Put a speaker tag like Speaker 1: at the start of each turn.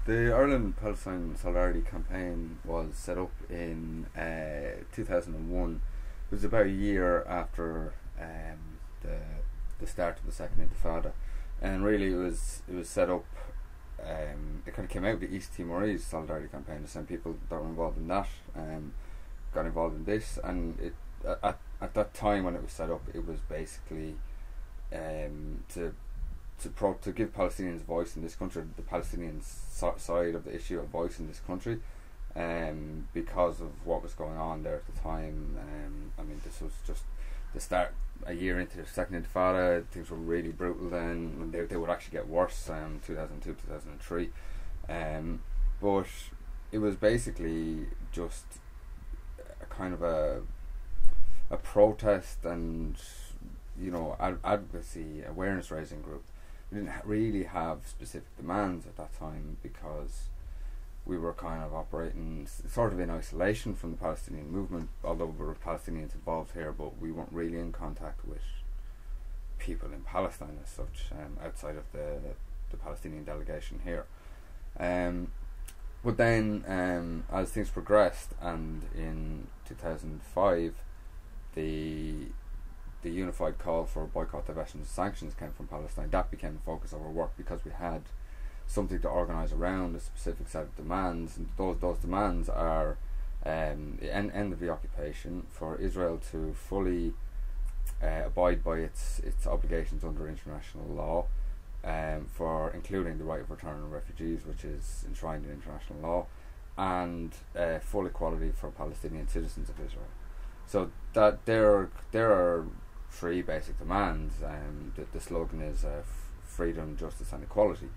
Speaker 1: The Ireland Palestine Solidarity Campaign was set up in 2001. It was about a year after the start of the Second Intifada, and really it was set up. It kind of came out of the East Timorese Solidarity Campaign. The same people that were involved in that got involved in this, and it at that time when it was set up, it was basically to give Palestinians a voice in this country, the Palestinian side of the issue, a voice in this country, because of what was going on there at the time. I mean, this was just the start, a year into the Second Intifada. Things were really brutal then, and they would actually get worse, 2002, 2003. But it was basically just a kind of a protest and, you know, advocacy, awareness raising group. We didn't really have specific demands at that time because we were kind of operating sort of in isolation from the Palestinian movement, although there were Palestinians involved here, but we weren't really in contact with people in Palestine as such, outside of the Palestinian delegation here. But then as things progressed, and in 2005 the unified call for boycott, divestment and sanctions came from Palestine. That became the focus of our work because we had something to organise around, a specific set of demands, and those demands are the end of the occupation, for Israel to fully abide by its obligations under international law, for including the right of return of refugees, which is enshrined in international law, and full equality for Palestinian citizens of Israel. So that there are three basic demands. The slogan is freedom, justice and equality.